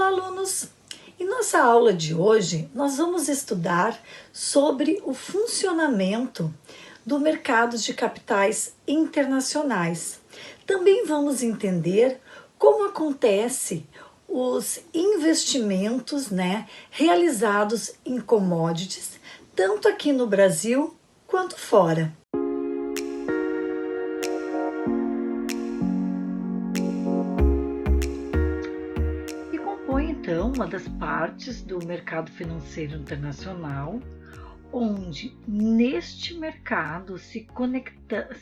Olá, alunos! Em nossa aula de hoje, nós vamos estudar sobre o funcionamento do mercado de capitais internacionais. Também vamos entender como acontece os investimentos, realizados em commodities, tanto aqui no Brasil quanto fora. Então, uma das partes do mercado financeiro internacional, onde neste mercado se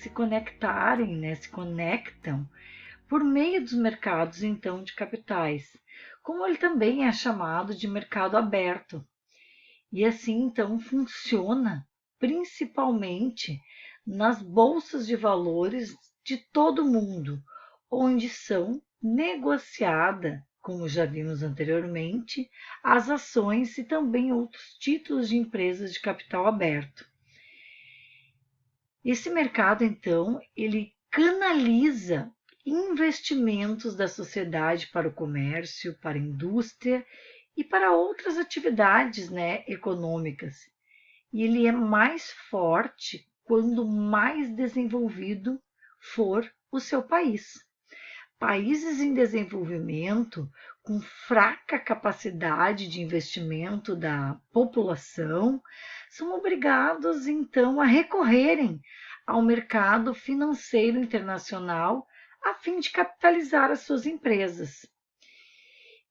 conectam por meio dos mercados então de capitais, como ele também é chamado de mercado aberto. E assim então funciona principalmente nas bolsas de valores de todo o mundo, onde são negociadas, como já vimos anteriormente, as ações e também outros títulos de empresas de capital aberto. Esse mercado, então, ele canaliza investimentos da sociedade para o comércio, para a indústria e para outras atividades econômicas. E ele é mais forte quando mais desenvolvido for o seu país. Países em desenvolvimento, com fraca capacidade de investimento da população, são obrigados então a recorrerem ao mercado financeiro internacional a fim de capitalizar as suas empresas.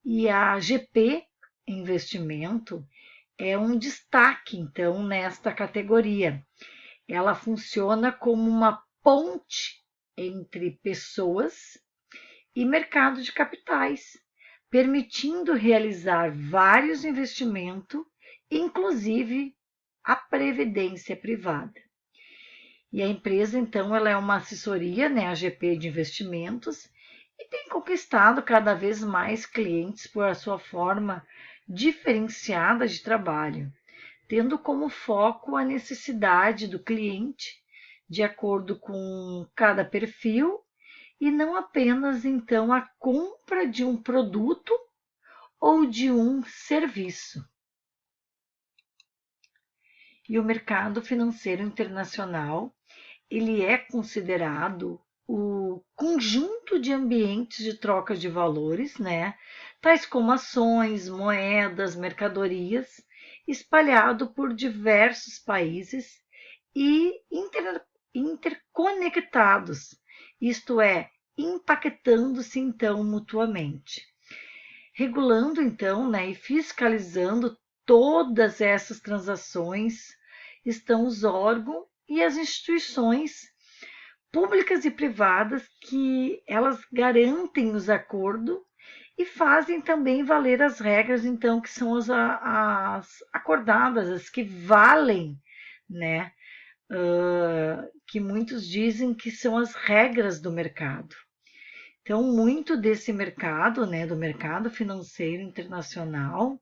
E a GP Investimento é um destaque então nesta categoria. Ela funciona como uma ponte entre pessoas e mercado de capitais, permitindo realizar vários investimentos, inclusive a previdência privada. E a empresa, então, ela é uma assessoria, a GP de investimentos, e tem conquistado cada vez mais clientes por a sua forma diferenciada de trabalho, tendo como foco a necessidade do cliente, de acordo com cada perfil, e não apenas, então, a compra de um produto ou de um serviço. E o mercado financeiro internacional, ele é considerado o conjunto de ambientes de troca de valores, tais como ações, moedas, mercadorias, espalhado por diversos países e interconectados, isto é, impactando-se então mutuamente. Regulando então, e fiscalizando todas essas transações estão os órgãos e as instituições públicas e privadas que elas garantem os acordos e fazem também valer as regras, então, que são as acordadas, as que valem, que muitos dizem que são as regras do mercado. Então, muito desse mercado, do mercado financeiro internacional,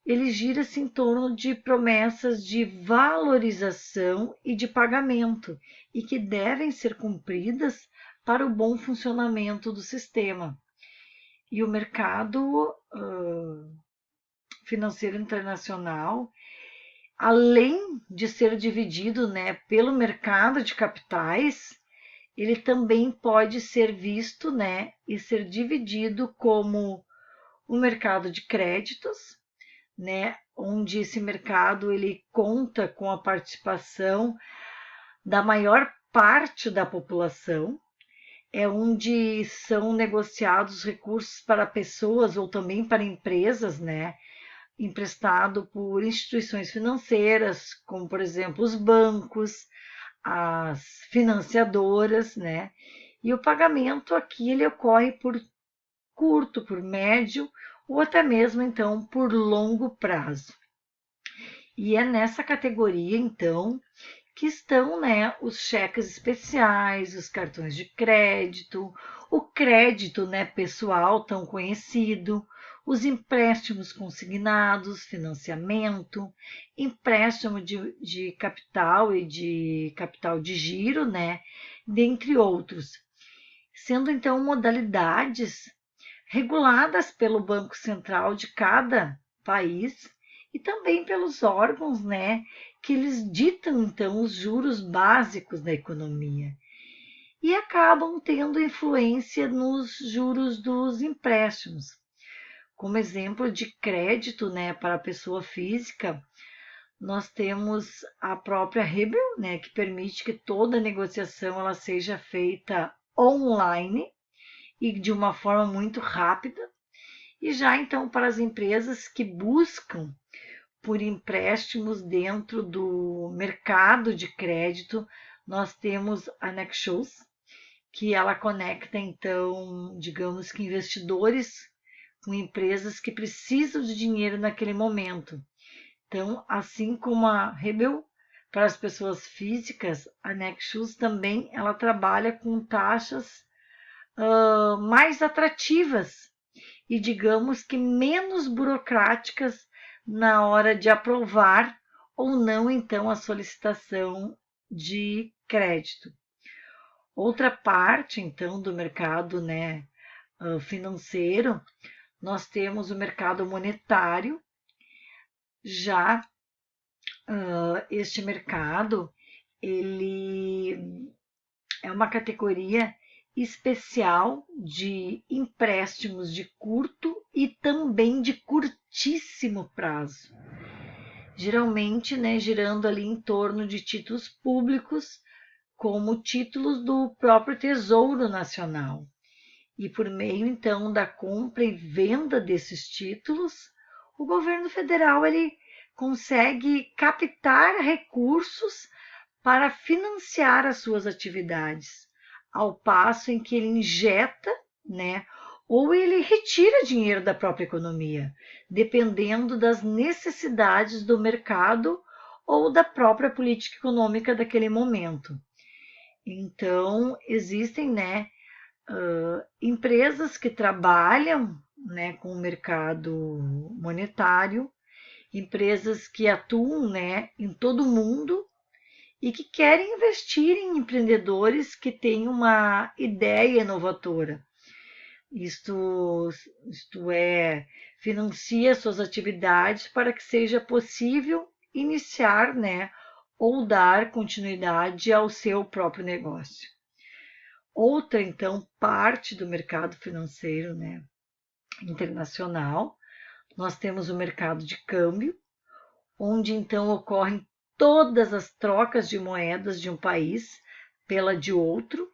ele gira-se em torno de promessas de valorização e de pagamento, e que devem ser cumpridas para o bom funcionamento do sistema. E o mercado financeiro internacional, além de ser dividido pelo mercado de capitais, ele também pode ser visto e ser dividido como o mercado de créditos, onde esse mercado ele conta com a participação da maior parte da população, é onde são negociados recursos para pessoas ou também para empresas, emprestado por instituições financeiras, como por exemplo os bancos, as financiadoras, e o pagamento aqui ele ocorre por curto, por médio ou até mesmo então por longo prazo. E é nessa categoria então que estão os cheques especiais, os cartões de crédito, o crédito pessoal tão conhecido, os empréstimos consignados, financiamento, empréstimo de capital e de capital de giro, dentre outros, sendo então modalidades reguladas pelo Banco Central de cada país e também pelos órgãos, né, que eles ditam então os juros básicos da economia e acabam tendo influência nos juros dos empréstimos. Como exemplo de crédito, né, para a pessoa física, nós temos a própria Rebel, né, que permite que toda negociação ela seja feita online e de uma forma muito rápida. E já então para as empresas que buscam por empréstimos dentro do mercado de crédito, nós temos a Nextchoose, que ela conecta então, digamos que investidores com empresas que precisam de dinheiro naquele momento. Então, assim como a Rebel para as pessoas físicas, a Nextchoose também ela trabalha com taxas mais atrativas e digamos que menos burocráticas na hora de aprovar ou não então a solicitação de crédito. Outra parte então do mercado, né, financeiro, nós temos o mercado monetário. Já este mercado ele é uma categoria especial de empréstimos de curto e também de curtíssimo prazo. Geralmente, né, girando ali em torno de títulos públicos, como títulos do próprio Tesouro Nacional. E por meio, então, da compra e venda desses títulos, o governo federal ele consegue captar recursos para financiar as suas atividades, ao passo em que ele injeta, né, ou ele retira dinheiro da própria economia, dependendo das necessidades do mercado ou da própria política econômica daquele momento. Então, existem, né, empresas que trabalham, né, com o mercado monetário, empresas que atuam, né, em todo o mundo e que querem investir em empreendedores que têm uma ideia inovadora. Isto é, financia suas atividades para que seja possível iniciar, né, ou dar continuidade ao seu próprio negócio. Outra, então, parte do mercado financeiro, né, internacional, nós temos o mercado de câmbio, onde então ocorrem todas as trocas de moedas de um país pela de outro.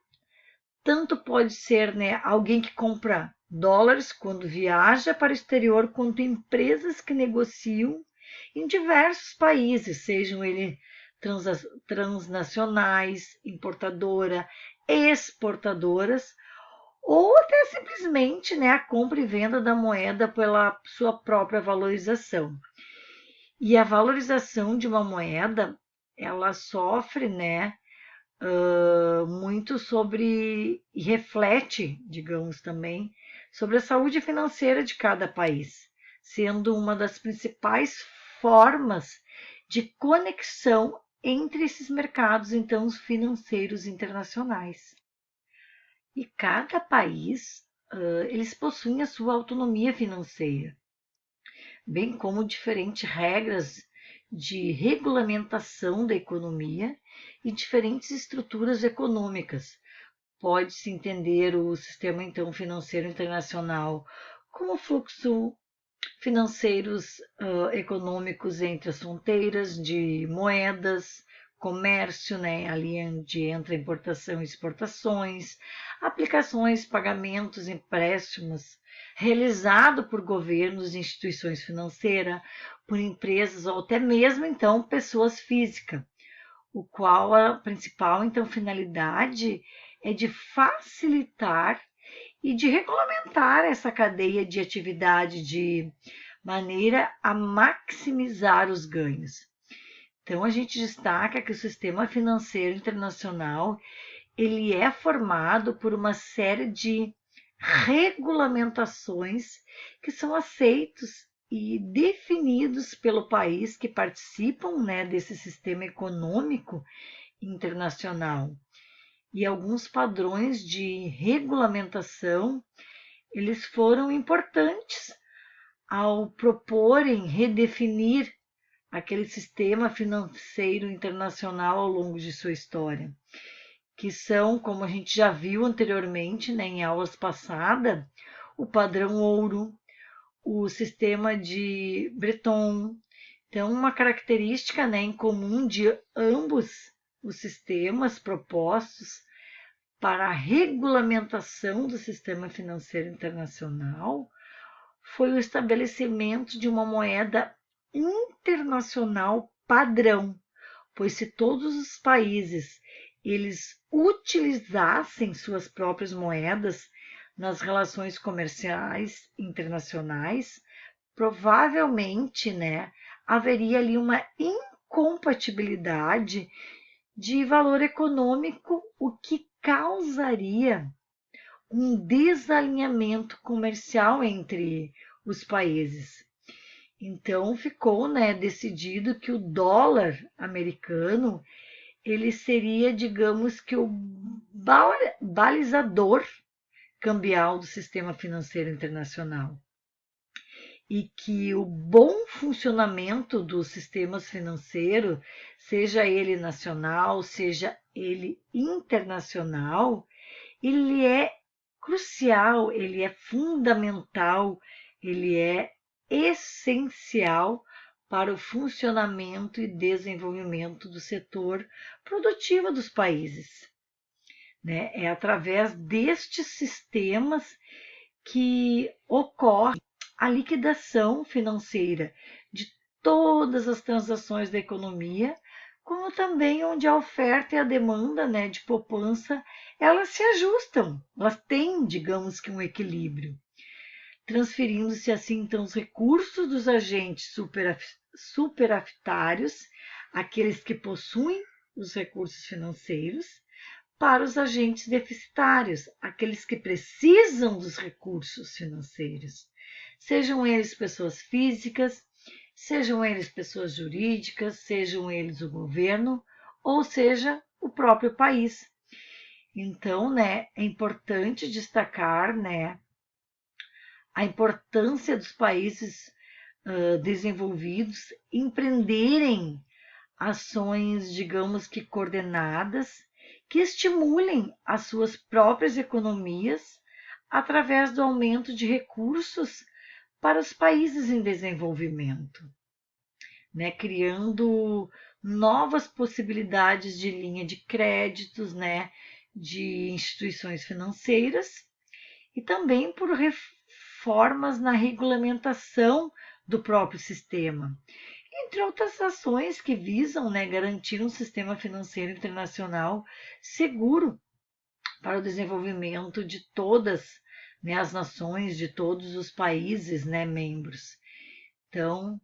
Tanto pode ser, né, alguém que compra dólares quando viaja para o exterior, quanto empresas que negociam em diversos países, sejam eles transnacionais, importadora, exportadoras, ou até simplesmente, né, a compra e venda da moeda pela sua própria valorização. E a valorização de uma moeda, ela sofre, né, muito sobre, e reflete, digamos também, sobre a saúde financeira de cada país, sendo uma das principais formas de conexão entre esses mercados, então, os financeiros internacionais. E cada país, eles possuem a sua autonomia financeira, bem como diferentes regras de regulamentação da economia e diferentes estruturas econômicas. Pode-se entender o sistema então financeiro internacional como fluxo financeiros econômicos entre as fronteiras de moedas, comércio, né, ali onde entra importação e exportações, aplicações, pagamentos, empréstimos, realizado por governos e instituições financeiras, por empresas ou até mesmo então pessoas físicas, o qual a principal então finalidade é de facilitar e de regulamentar essa cadeia de atividade de maneira a maximizar os ganhos. Então a gente destaca que o sistema financeiro internacional ele é formado por uma série de regulamentações que são aceitos e definidos pelo país que participam, né, desse sistema econômico internacional. E alguns padrões de regulamentação eles foram importantes ao proporem redefinir aquele sistema financeiro internacional ao longo de sua história, que são, como a gente já viu anteriormente, né, em aulas passadas, o padrão ouro, o sistema de Bretton. Então, uma característica, né, em comum de ambos os sistemas propostos para a regulamentação do sistema financeiro internacional foi o estabelecimento de uma moeda internacional padrão, pois se todos os países eles utilizassem suas próprias moedas nas relações comerciais internacionais, provavelmente, né, haveria ali uma incompatibilidade de valor econômico, o que causaria um desalinhamento comercial entre os países. Então ficou, né, decidido que o dólar americano ele seria, digamos que o balizador cambial do sistema financeiro internacional e que o bom funcionamento dos sistemas financeiros, seja ele nacional, seja ele internacional, ele é crucial, ele é fundamental, ele é essencial para o funcionamento e desenvolvimento do setor produtivo dos países. Né? É através destes sistemas que ocorre a liquidação financeira de todas as transações da economia, como também onde a oferta e a demanda, né, de poupança, elas se ajustam, elas têm, digamos que um equilíbrio, transferindo-se assim então os recursos dos agentes superaftários, aqueles que possuem os recursos financeiros, para os agentes deficitários, aqueles que precisam dos recursos financeiros, sejam eles pessoas físicas, sejam eles pessoas jurídicas, sejam eles o governo, ou seja, o próprio país. Então, né, é importante destacar, né, a importância dos países desenvolvidos empreenderem ações, digamos que coordenadas, que estimulem as suas próprias economias através do aumento de recursos para os países em desenvolvimento, né, criando novas possibilidades de linha de créditos, né, de instituições financeiras e também por reformas na regulamentação do próprio sistema, entre outras ações que visam, né, garantir um sistema financeiro internacional seguro para o desenvolvimento de todas, né, as nações, de todos os países, né, membros. Então,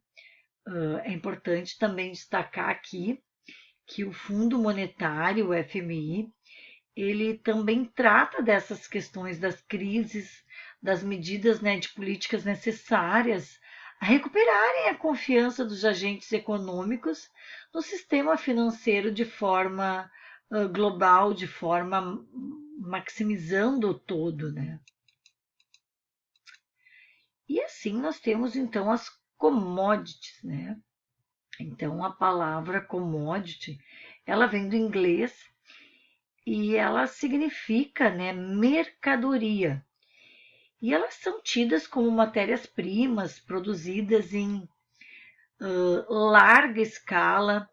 é importante também destacar aqui que o Fundo Monetário, o FMI, ele também trata dessas questões das crises, das medidas, né, de políticas necessárias a recuperarem a confiança dos agentes econômicos no sistema financeiro de forma global, de forma maximizando o todo, né? E assim nós temos então as commodities, né? Então a palavra commodity, ela vem do inglês e ela significa, né, mercadoria. E elas são tidas como matérias-primas produzidas em larga escala,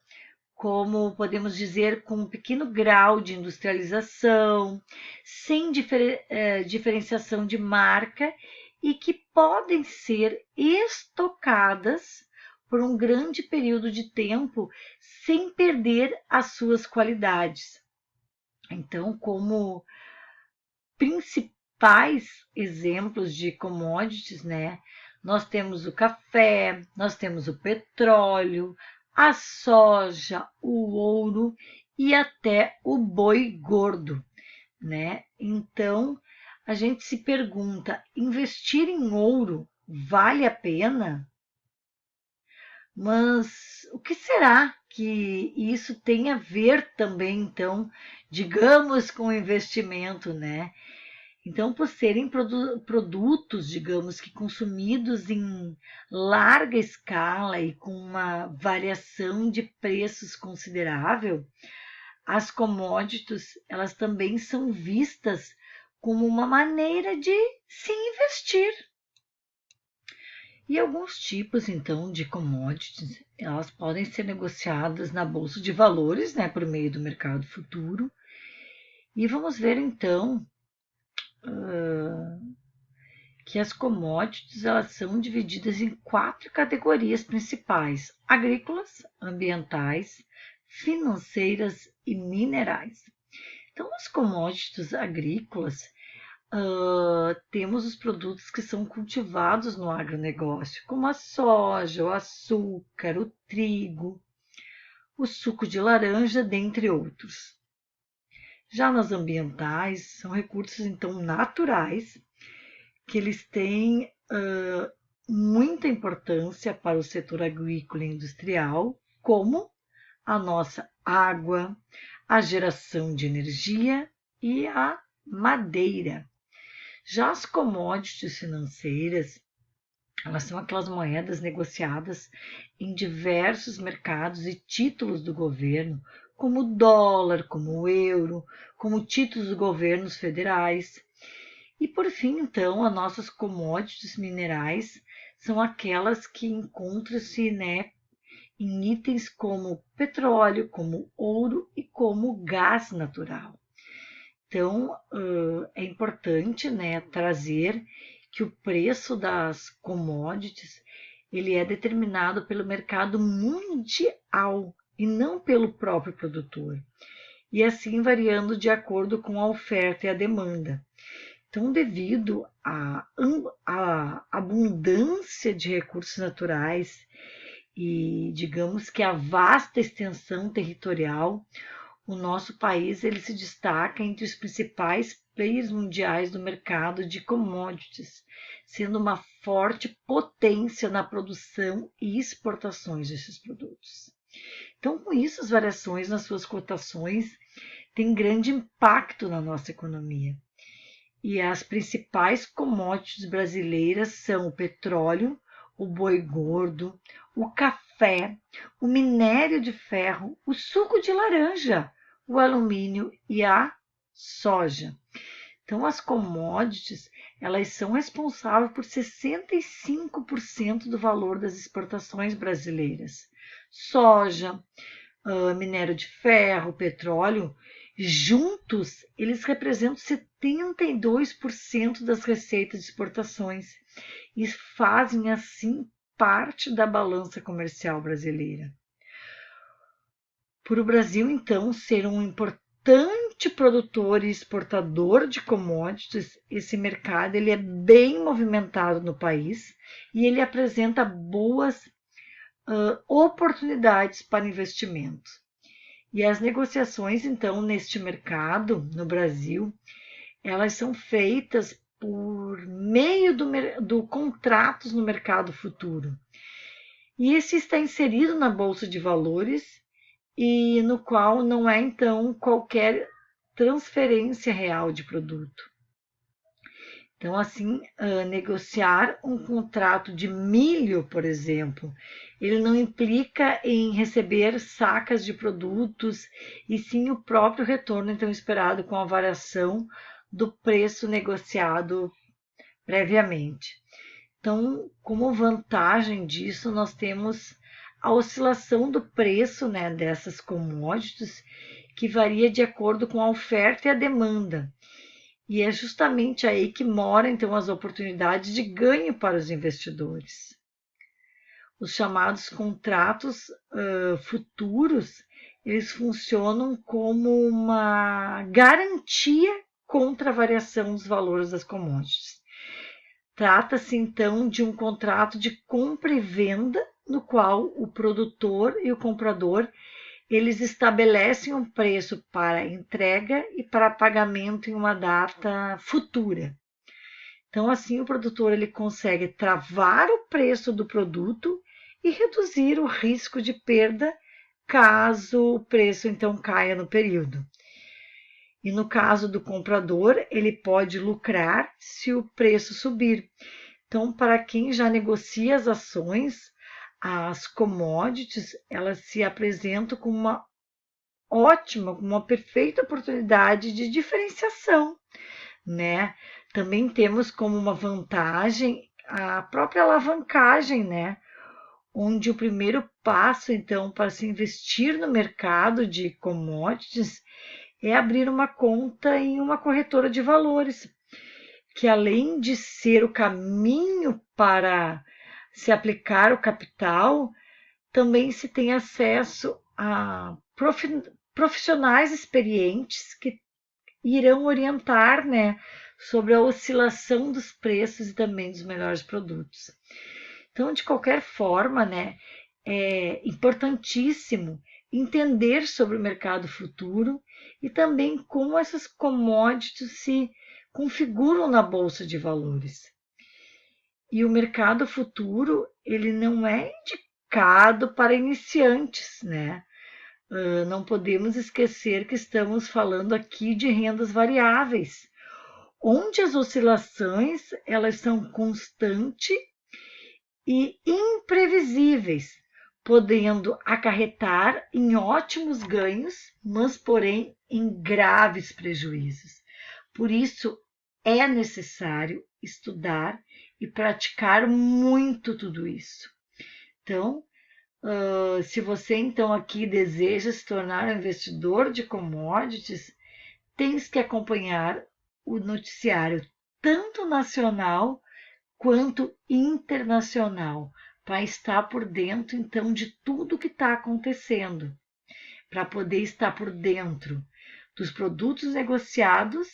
como podemos dizer, com um pequeno grau de industrialização, sem diferenciação de marca e que podem ser estocadas por um grande período de tempo sem perder as suas qualidades. Então, como principais exemplos de commodities, né? Nós temos o café, nós temos o petróleo, a soja, o ouro e até o boi gordo, né? Então, a gente se pergunta, investir em ouro vale a pena? Mas o que será que isso tem a ver também, então, digamos, com o investimento, né? Então, por serem produtos, digamos que consumidos em larga escala e com uma variação de preços considerável, as commodities, elas também são vistas como uma maneira de se investir. E alguns tipos, então, de commodities, elas podem ser negociadas na bolsa de valores, né, por meio do mercado futuro. E vamos ver, então, que as commodities elas são divididas em 4 categorias principais: agrícolas, ambientais, financeiras e minerais. Então, as commodities agrícolas, temos os produtos que são cultivados no agronegócio, como a soja, o açúcar, o trigo, o suco de laranja, dentre outros. Já nas ambientais, são recursos então naturais que eles têm muita importância para o setor agrícola e industrial, como a nossa água, a geração de energia e a madeira. Já as commodities financeiras, elas são aquelas moedas negociadas em diversos mercados e títulos do governo, como o dólar, como o euro, como títulos dos governos federais. E por fim, então, as nossas commodities minerais são aquelas que encontram-se, né, em itens como petróleo, como ouro e como gás natural. Então, é importante, né, trazer que o preço das commodities ele é determinado pelo mercado mundial e não pelo próprio produtor, e assim variando de acordo com a oferta e a demanda. Então, devido à abundância de recursos naturais e, digamos que a vasta extensão territorial, o nosso país ele se destaca entre os principais players mundiais do mercado de commodities, sendo uma forte potência na produção e exportações desses produtos. Então, com isso, as variações nas suas cotações têm grande impacto na nossa economia. E as principais commodities brasileiras são o petróleo, o boi gordo, o café, o minério de ferro, o suco de laranja, o alumínio e a soja. Então, as commodities, elas são responsáveis por 65% do valor das exportações brasileiras. Soja, minério de ferro, petróleo, juntos eles representam 72% das receitas de exportações e fazem assim parte da balança comercial brasileira. Por o Brasil, então, ser um importante produtor e exportador de commodities, esse mercado ele é bem movimentado no país e ele apresenta boas oportunidades para investimento. E as negociações, então, neste mercado, no Brasil, elas são feitas por meio do contratos no mercado futuro. E esse está inserido na Bolsa de Valores e no qual não é, então, qualquer transferência real de produto. Então, assim, negociar um contrato de milho, por exemplo, ele não implica em receber sacas de produtos, e sim o próprio retorno, então, esperado com a variação do preço negociado previamente. Então, como vantagem disso, nós temos a oscilação do preço, né, dessas commodities, que varia de acordo com a oferta e a demanda. E é justamente aí que moram, então, as oportunidades de ganho para os investidores. Os chamados contratos futuros, eles funcionam como uma garantia contra a variação dos valores das commodities. Trata-se, então, de um contrato de compra e venda, no qual o produtor e o comprador eles estabelecem um preço para entrega e para pagamento em uma data futura. Então, assim, o produtor ele consegue travar o preço do produto e reduzir o risco de perda caso o preço então caia no período. E no caso do comprador, ele pode lucrar se o preço subir. Então, para quem já negocia as ações, as commodities, elas se apresentam como uma ótima, uma perfeita oportunidade de diferenciação, né? Também temos como uma vantagem a própria alavancagem, né? Onde o primeiro passo, então, para se investir no mercado de commodities é abrir uma conta em uma corretora de valores, que além de ser o caminho para se aplicar o capital, também se tem acesso a profissionais experientes que irão orientar, né, sobre a oscilação dos preços e também dos melhores produtos. Então, de qualquer forma, né, é importantíssimo entender sobre o mercado futuro e também como essas commodities se configuram na bolsa de valores. E o mercado futuro, ele não é indicado para iniciantes, né? Não podemos esquecer que estamos falando aqui de rendas variáveis, onde as oscilações elas são constantes e imprevisíveis, podendo acarretar em ótimos ganhos, mas porém em graves prejuízos. Por isso é necessário estudar e praticar muito tudo isso. Então, se você então aqui deseja se tornar um investidor de commodities, tens que acompanhar o noticiário tanto nacional quanto internacional, para estar por dentro então de tudo que está acontecendo, para poder estar por dentro dos produtos negociados,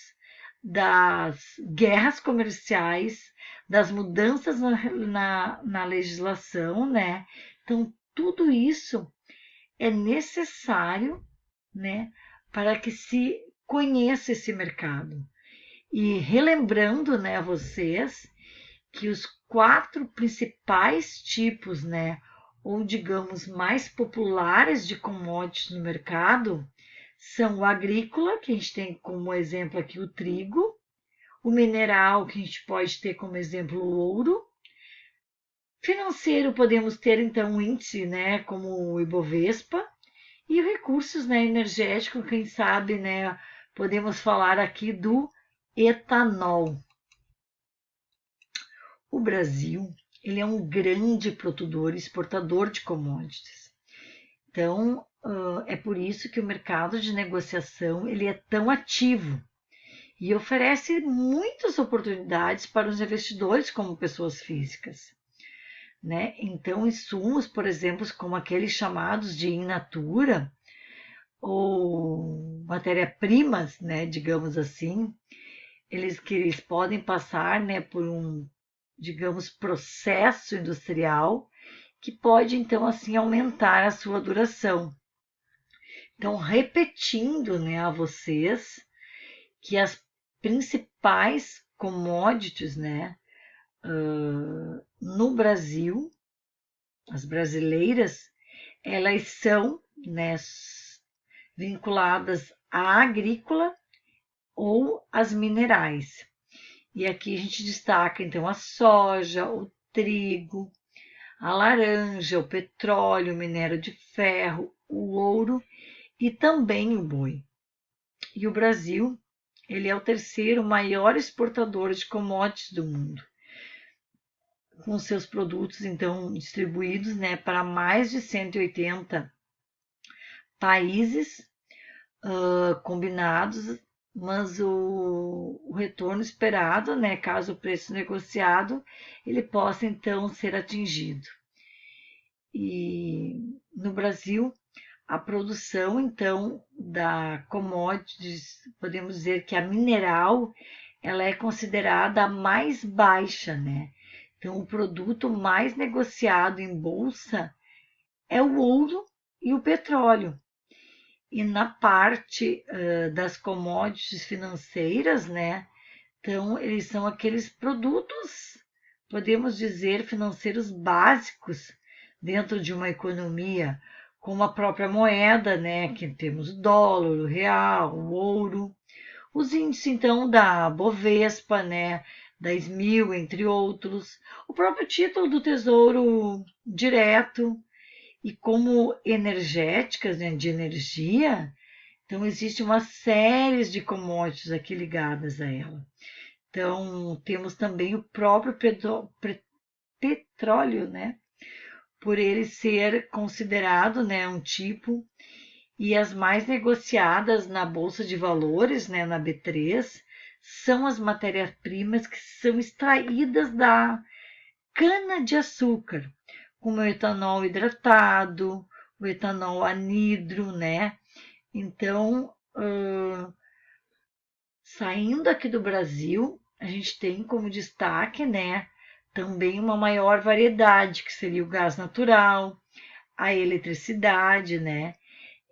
das guerras comerciais, das mudanças na legislação, né? Então, tudo isso é necessário, né, para que se conheça esse mercado. E relembrando, né, a vocês que os 4 principais tipos, né, ou digamos mais populares de commodities no mercado, são o agrícola, que a gente tem como exemplo aqui o trigo, o mineral, que a gente pode ter como exemplo o ouro, financeiro podemos ter então um índice, né, como o Ibovespa, e recursos, né, energéticos, quem sabe, né, podemos falar aqui do etanol. O Brasil, ele é um grande produtor e exportador de commodities. Então, é por isso que o mercado de negociação ele é tão ativo e oferece muitas oportunidades para os investidores como pessoas físicas. Né? Então, insumos, por exemplo, como aqueles chamados de in natura ou matéria-primas, né, digamos assim, eles podem passar, né, por um, digamos, processo industrial que pode, então, assim, aumentar a sua duração. Então, repetindo, né, a vocês que as principais commodities, né, no Brasil, as brasileiras, elas são, né, vinculadas à agrícola ou às minerais. E aqui a gente destaca então a soja, o trigo, a laranja, o petróleo, o minério de ferro, o ouro e também o boi. E o Brasil, ele é o terceiro maior exportador de commodities do mundo, com seus produtos então distribuídos, né, para mais de 180 países combinados, mas o retorno esperado, né, caso o preço negociado, ele possa então ser atingido. E no Brasil, a produção então da commodities, podemos dizer que a mineral, ela é considerada a mais baixa, né? Então, o produto mais negociado em bolsa é o ouro e o petróleo. E na parte das commodities financeiras, né? Então, eles são aqueles produtos, podemos dizer, financeiros básicos dentro de uma economia, como a própria moeda, né? Que temos o dólar, o real, o ouro, os índices, então, da Bovespa, né, da SMIL, entre outros, o próprio título do Tesouro Direto, e como energéticas, né, de energia, então existe uma série de commodities aqui ligadas a ela. Então, temos também o próprio petróleo, né, por ele ser considerado, né, um tipo, e as mais negociadas na Bolsa de Valores, né, na B3, são as matérias-primas que são extraídas da cana-de-açúcar, como o etanol hidratado, o etanol anidro, né? Então, saindo aqui do Brasil, a gente tem como destaque, né, também uma maior variedade, que seria o gás natural, a eletricidade, né?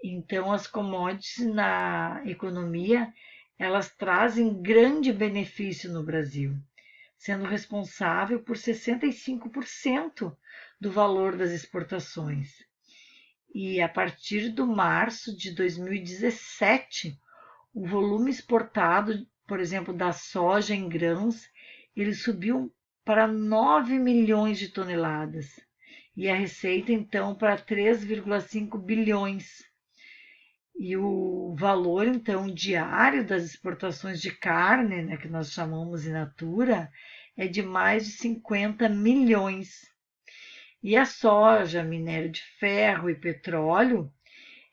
Então, as commodities na economia, elas trazem grande benefício no Brasil, sendo responsável por 65% do valor das exportações. E a partir do março de 2017, o volume exportado, por exemplo, da soja em grãos, ele subiu para 9 milhões de toneladas. E a receita, então, para 3,5 bilhões. E o valor, então, diário das exportações de carne, né, que nós chamamos in natura, é de mais de 50 milhões. E a soja, minério de ferro e petróleo,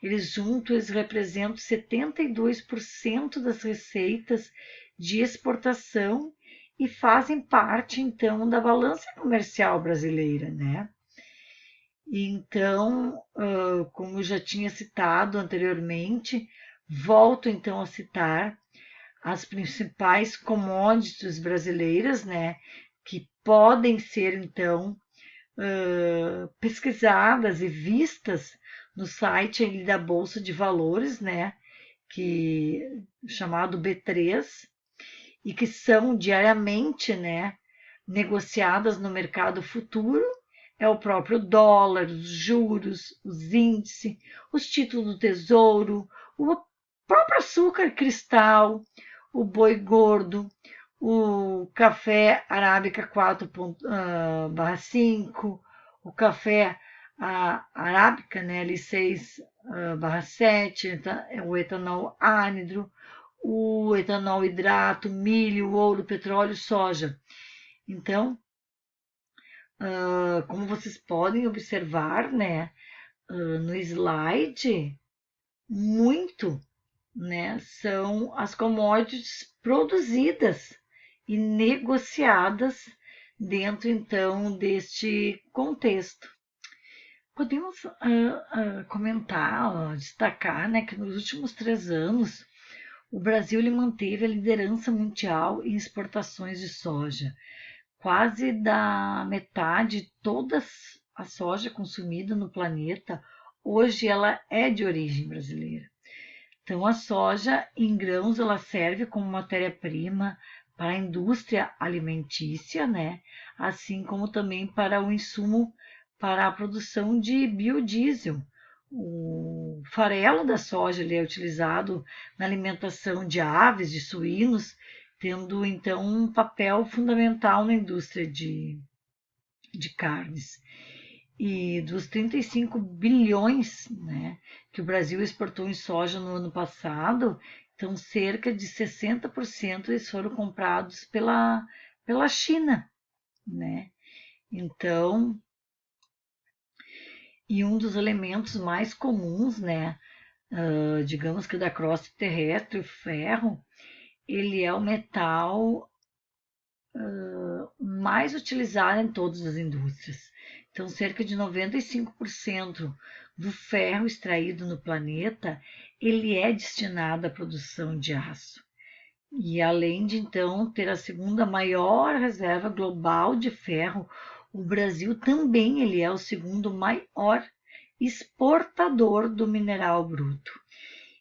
eles juntos representam 72% das receitas de exportação e fazem parte, então, da balança comercial brasileira, né? Então, como eu já tinha citado anteriormente, volto então a citar as principais commodities brasileiras, né, que podem ser então pesquisadas e vistas no site da Bolsa de Valores, né, que chamado B3, e que são diariamente, né, negociadas no mercado futuro. É o próprio dólar, os juros, os índices, os títulos do tesouro, o próprio açúcar cristal, o boi gordo, o café arábica 4/5, o café arábica, né, L6/7, o etanol anidro, o etanol hidrato, milho, ouro, petróleo, soja. Então, como vocês podem observar, né, no slide, muito, né, são as commodities produzidas e negociadas dentro, então, deste contexto. Podemos comentar, destacar, né, que nos últimos 3 anos, o Brasil ele manteve a liderança mundial em exportações de soja. Quase da metade de toda a soja consumida no planeta, hoje ela é de origem brasileira. Então, a soja em grãos ela serve como matéria-prima para a indústria alimentícia, né? Assim como também para o insumo para a produção de biodiesel. O farelo da soja ele é utilizado na alimentação de aves, de suínos, tendo então um papel fundamental na indústria de carnes. E dos 35 bilhões, né, que o Brasil exportou em soja no ano passado, então cerca de 60% eles foram comprados pela China, né? Então, e um dos elementos mais comuns, né, digamos que da crosta terrestre, o ferro, ele é o metal mais utilizado em todas as indústrias. Então, cerca de 95% do ferro extraído no planeta, ele é destinado à produção de aço. E além de, então, ter a segunda maior reserva global de ferro, o Brasil também ele é o segundo maior exportador do mineral bruto.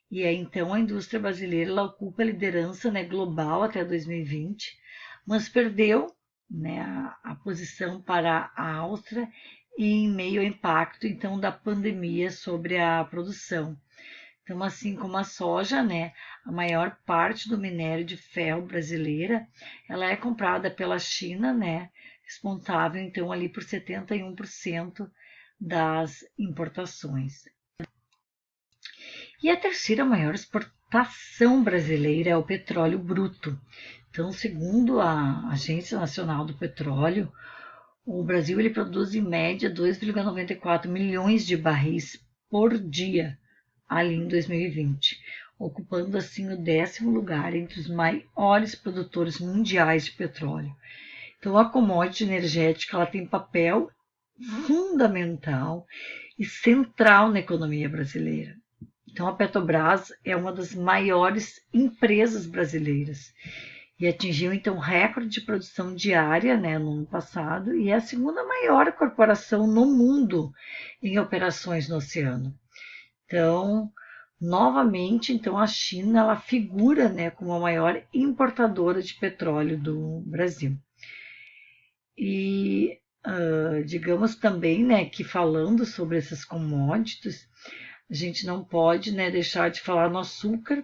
E aí, então, a indústria brasileira ela ocupa a liderança, né, global até 2020, mas perdeu, né, a posição para a Áustria e em meio ao impacto então da pandemia sobre a produção. Então, assim como a soja, né, a maior parte do minério de ferro brasileira, ela é comprada pela China, né, responsável então ali por 71% das importações. E a terceira maior exportação brasileira é o petróleo bruto. Então, segundo a Agência Nacional do Petróleo, o Brasil ele produz em média 2,94 milhões de barris por dia ali em 2020, ocupando assim o 10º lugar entre os maiores produtores mundiais de petróleo. Então, a commodity energética ela tem papel fundamental e central na economia brasileira. Então, a Petrobras é uma das maiores empresas brasileiras e atingiu então recorde de produção diária, né, no ano passado, e é a segunda maior corporação no mundo em operações no oceano. Então, novamente, então a China ela figura, né, como a maior importadora de petróleo do Brasil. E digamos também, né, que falando sobre essas commodities, a gente não pode, né, deixar de falar no açúcar,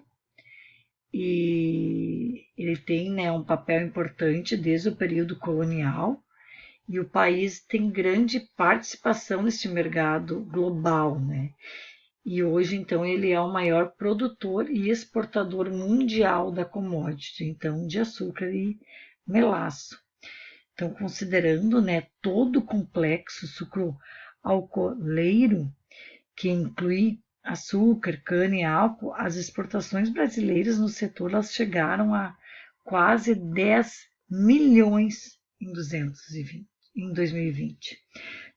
e ele tem, né, um papel importante desde o período colonial, e o país tem grande participação nesse mercado global, né? E hoje, então, ele é o maior produtor e exportador mundial da commodity, então, de açúcar e melaço. Então, considerando, né, todo o complexo sucro-alcooleiro, que inclui açúcar, cana e álcool, as exportações brasileiras no setor elas chegaram a quase 10 milhões em 2020.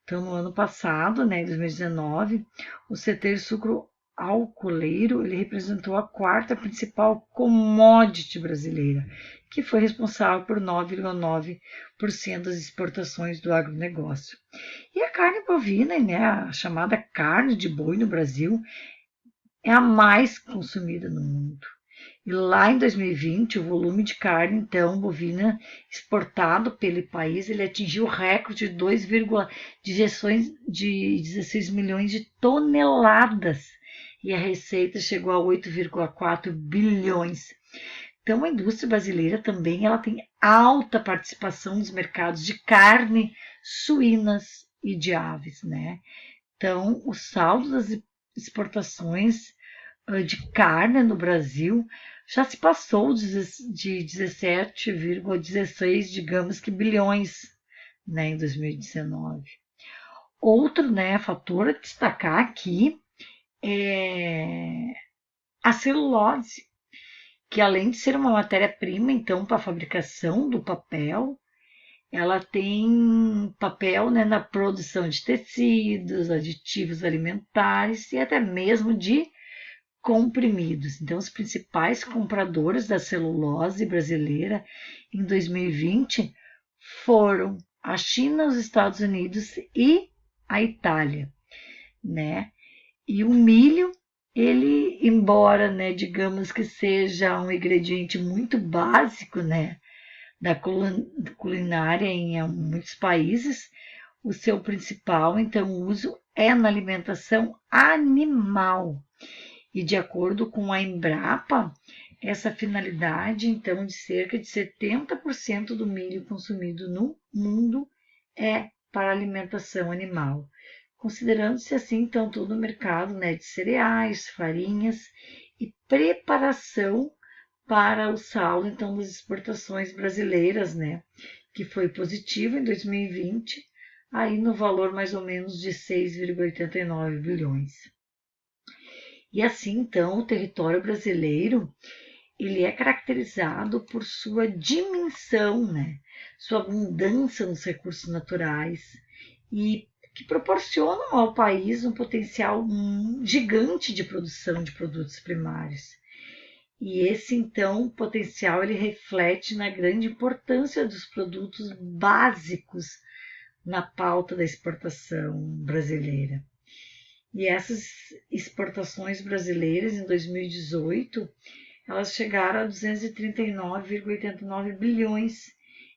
Então, no ano passado, né, em 2019, o setor sucro-alcooleiro ele representou a quarta principal commodity brasileira, que foi responsável por 9,9% das exportações do agronegócio. E a carne bovina, né, a chamada carne de boi no Brasil, é a mais consumida no mundo. E lá em 2020, o volume de carne, então, bovina exportado pelo país, ele atingiu o recorde de 2,16 milhões de toneladas. E a receita chegou a 8,4 bilhões. Então, a indústria brasileira também ela tem alta participação nos mercados de carne, suínas e de aves, né? Então, o saldo das exportações de carne no Brasil já se passou de 17,16, digamos que bilhões, né, em 2019. Outro, né, fator a destacar aqui é a celulose, que além de ser uma matéria-prima, então, para a fabricação do papel, ela tem papel, né, na produção de tecidos, aditivos alimentares e até mesmo de comprimidos. Então, os principais compradores da celulose brasileira em 2020 foram a China, os Estados Unidos e a Itália, né? E o milho, ele, embora, né, digamos que seja um ingrediente muito básico, né, da culinária em muitos países, o seu principal, então, uso é na alimentação animal. E de acordo com a Embrapa, essa finalidade, então, de cerca de 70% do milho consumido no mundo é para alimentação animal. Considerando-se assim, então, todo o mercado, né, de cereais, farinhas e preparação para o saldo, então, das exportações brasileiras, né, que foi positivo em 2020, aí no valor mais ou menos de 6,89 bilhões. E assim, então, o território brasileiro, ele é caracterizado por sua dimensão, né, sua abundância nos recursos naturais e que proporcionam ao país um potencial gigante de produção de produtos primários. E esse, então, potencial ele reflete na grande importância dos produtos básicos na pauta da exportação brasileira. E essas exportações brasileiras em 2018, elas chegaram a 239,89 bilhões,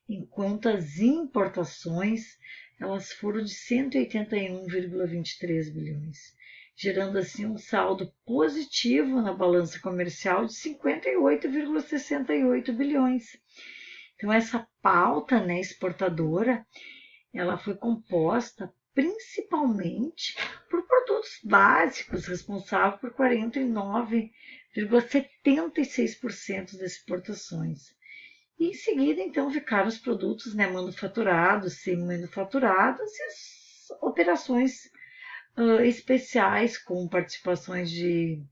enquanto as importações elas foram de 181,23 bilhões. gerando assim um saldo positivo na balança comercial de 58,68 bilhões. Então essa pauta, né, exportadora, ela foi composta principalmente por produtos básicos, responsável por 49,76% das exportações. E em seguida, então, ficaram os produtos, né, manufaturados, semi-manufaturados e as operações especiais com participações de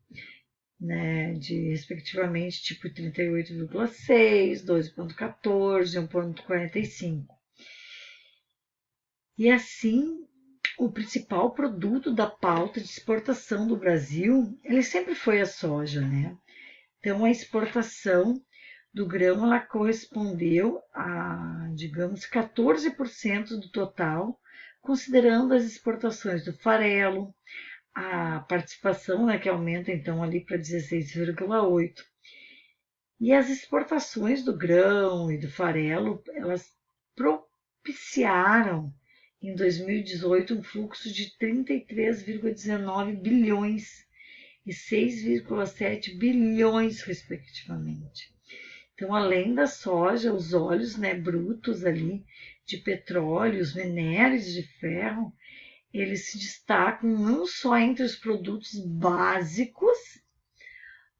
respectivamente tipo 38,6, 2,14, 1,45. E assim, o principal produto da pauta de exportação do Brasil, ele sempre foi a soja, né? Então, a exportação do grão, ela correspondeu a, digamos, 14% do total, considerando as exportações do farelo, a participação, né, que aumenta então ali para 16,8%. E as exportações do grão e do farelo, elas propiciaram em 2018 um fluxo de 33,19 bilhões e 6,7 bilhões, respectivamente. Então, além da soja, os óleos, né, brutos ali de petróleo, os minérios de ferro, eles se destacam não só entre os produtos básicos,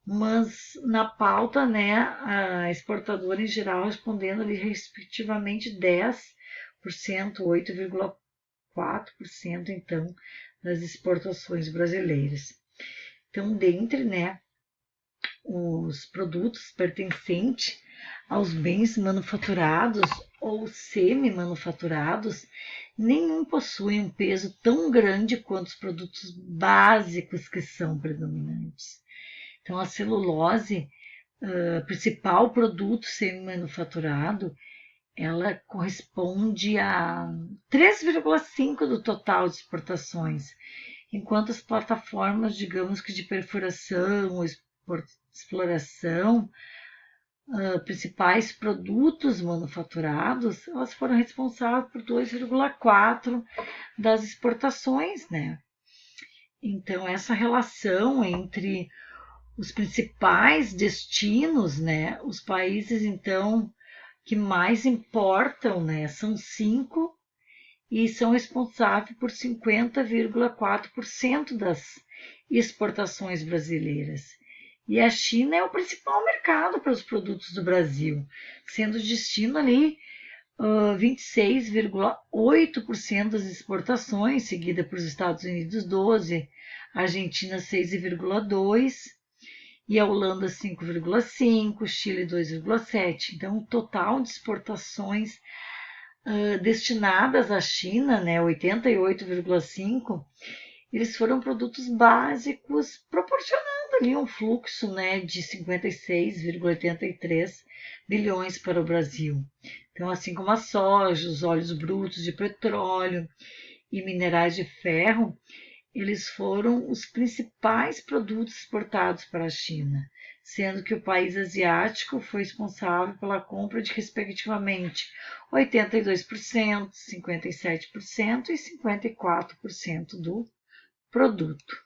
mas na pauta, né, a exportadora em geral respondendo ali respectivamente 10%, 8,4% então das exportações brasileiras. Então, dentre, né, os produtos pertencentes aos bens manufaturados ou semi-manufaturados, nenhum possui um peso tão grande quanto os produtos básicos que são predominantes. Então, a celulose, principal produto semi-manufaturado, ela corresponde a 3,5% do total de exportações, enquanto as plataformas, digamos que de perfuração ou exploração, principais produtos manufaturados, elas foram responsáveis por 2,4% das exportações, né? Então, essa relação entre os principais destinos, né, os países, então, que mais importam, né, são 5 e são responsáveis por 50,4% das exportações brasileiras. E a China é o principal mercado para os produtos do Brasil, sendo destino ali 26,8% das exportações, seguida por os Estados Unidos 12%, Argentina 6,2%, e a Holanda 5,5%, Chile 2,7%. Então, o total de exportações destinadas à China, né, 88,5%, eles foram produtos básicos, proporcionando ali um fluxo, né, de 56,83 bilhões para o Brasil. Então, assim como a soja, os óleos brutos de petróleo e minerais de ferro, eles foram os principais produtos exportados para a China, sendo que o país asiático foi responsável pela compra de, respectivamente, 82%, 57% e 54% do produto.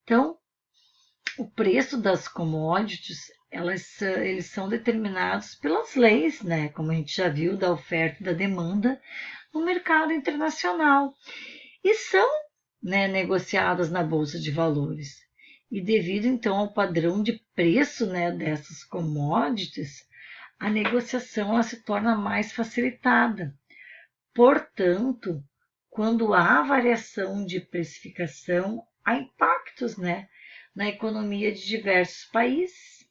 Então, o preço das commodities, eles são determinados pelas leis, né, como a gente já viu, da oferta e da demanda no mercado internacional, e são, né, negociadas na Bolsa de Valores. E devido, então, ao padrão de preço, né, dessas commodities, a negociação ela se torna mais facilitada. Portanto, quando há variação de precificação, há impactos, né, na economia de diversos países.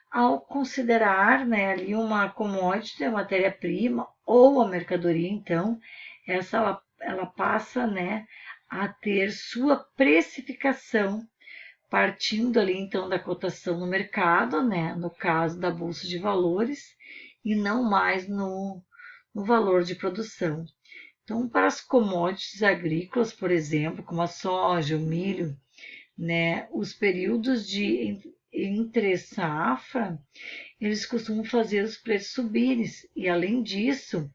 Ao considerar, né, ali uma commodity, a matéria-prima ou a mercadoria, então, ela passa, né, a ter sua precificação partindo ali então da cotação no mercado, né, no caso da bolsa de valores, e não mais no valor de produção. Então, para as commodities agrícolas, por exemplo, como a soja, o milho, né, os períodos de entre safra, eles costumam fazer os preços subirem. E, além disso,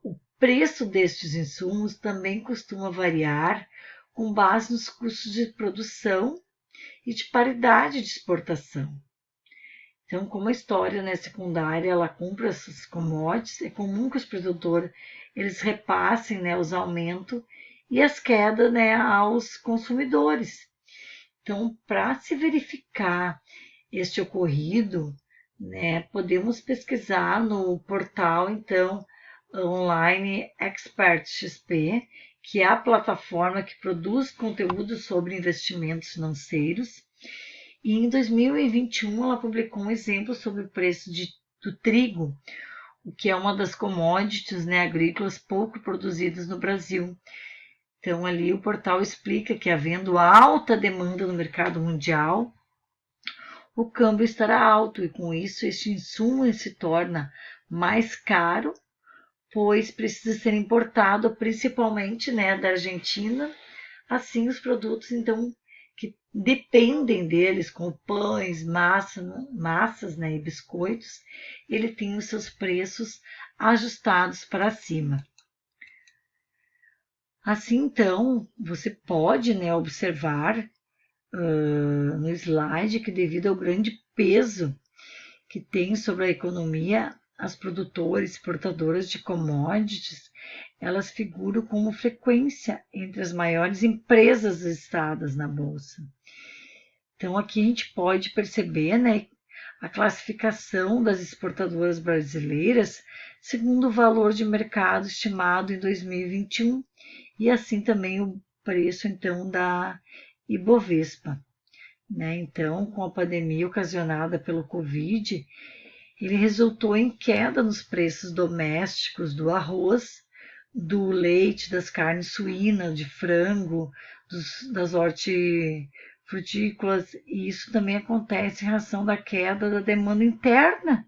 o preço destes insumos também costuma variar com base nos custos de produção e de paridade de exportação. Então, como a história, né, secundária ela compra essas commodities, é comum que os produtores eles repassem, né, os aumentos e as quedas, né, aos consumidores. Então, para se verificar este ocorrido, né, podemos pesquisar no portal então online Expert XP, que é a plataforma que produz conteúdo sobre investimentos financeiros. E em 2021 ela publicou um exemplo sobre o preço do trigo, o que é uma das commodities, né, agrícolas pouco produzidas no Brasil. Então ali o portal explica que, havendo alta demanda no mercado mundial, o câmbio estará alto e com isso este insumo se torna mais caro, pois precisa ser importado principalmente, né, da Argentina. Assim os produtos então que dependem deles, como pães, massas, né, e biscoitos, ele tem os seus preços ajustados para cima. Assim então você pode, né, observar no slide que, devido ao grande peso que tem sobre a economia, as produtoras e exportadoras de commodities, elas figuram com frequência entre as maiores empresas listadas na bolsa. Então aqui a gente pode perceber, né, a classificação das exportadoras brasileiras segundo o valor de mercado estimado em 2021 e assim também o preço então da Ibovespa. Né? Então, com a pandemia ocasionada pelo Covid, ele resultou em queda nos preços domésticos do arroz, do leite, das carnes suínas, de frango, das hortifrutícolas, e isso também acontece em razão da queda da demanda interna,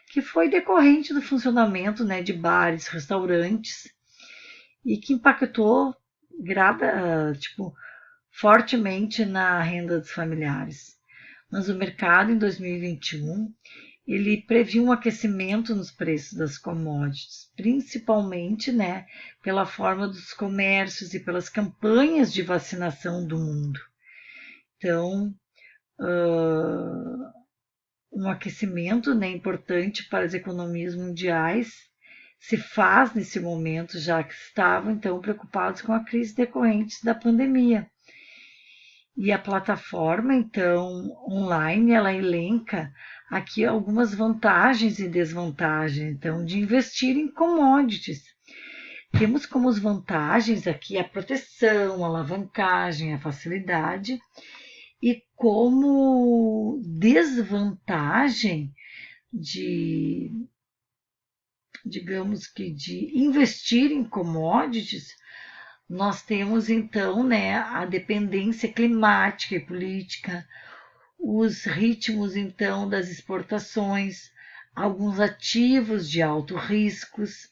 que foi decorrente do funcionamento, né, de bares, restaurantes, e que impactou fortemente na renda dos familiares. Mas o mercado em 2021 ele previu um aquecimento nos preços das commodities, principalmente, né, pela forma dos comércios e pelas campanhas de vacinação do mundo. Então, um aquecimento, né, importante para as economias mundiais se faz nesse momento, já que estavam então preocupados com a crise decorrente da pandemia. E a plataforma, então, online, ela elenca aqui algumas vantagens e desvantagens, então, de investir em commodities. Temos como vantagens aqui a proteção, a alavancagem, a facilidade, e como desvantagem de investir em commodities, nós temos então, né, a dependência climática e política, os ritmos então das exportações, alguns ativos de alto riscos.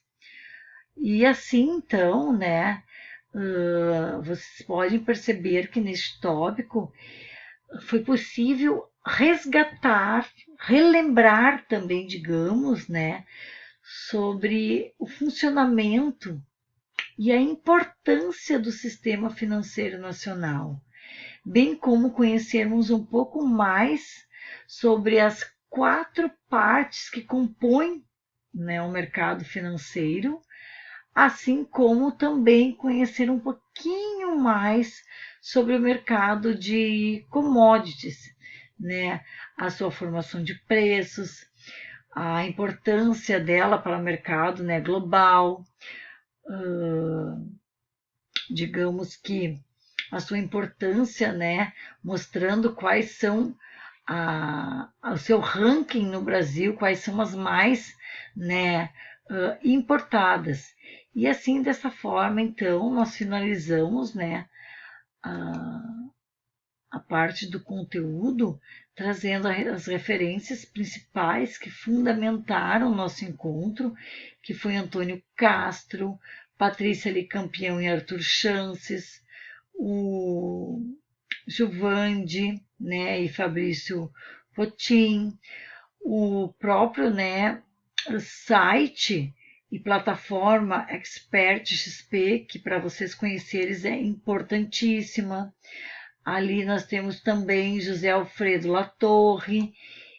E assim então, né, vocês podem perceber que neste tópico foi possível resgatar, relembrar também, digamos, né, sobre o funcionamento e a importância do sistema financeiro nacional, bem como conhecermos um pouco mais sobre as 4 partes que compõem, né, o mercado financeiro, assim como também conhecer um pouquinho mais sobre o mercado de commodities, né, a sua formação de preços, a importância dela para o mercado, né, global, digamos que a sua importância, né, mostrando quais são o seu ranking no Brasil, quais são as mais, né, importadas. E assim, dessa forma, então, nós finalizamos, né, a parte do conteúdo, trazendo as referências principais que fundamentaram o nosso encontro, que foi Antônio Castro, Patrícia Licampião e Arthur Chances, o Giovandi, né, e Fabrício Potin, o próprio, né, site e plataforma Expert XP, que para vocês conhecerem é importantíssima. Ali nós temos também José Alfredo Latorre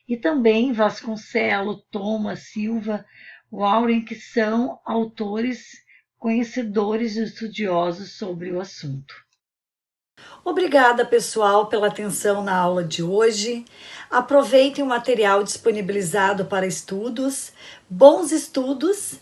e também Vasconcelo, Thomas Silva, Warren, que são autores conhecedores e estudiosos sobre o assunto. Obrigada, pessoal, pela atenção na aula de hoje. Aproveitem o material disponibilizado para estudos. Bons estudos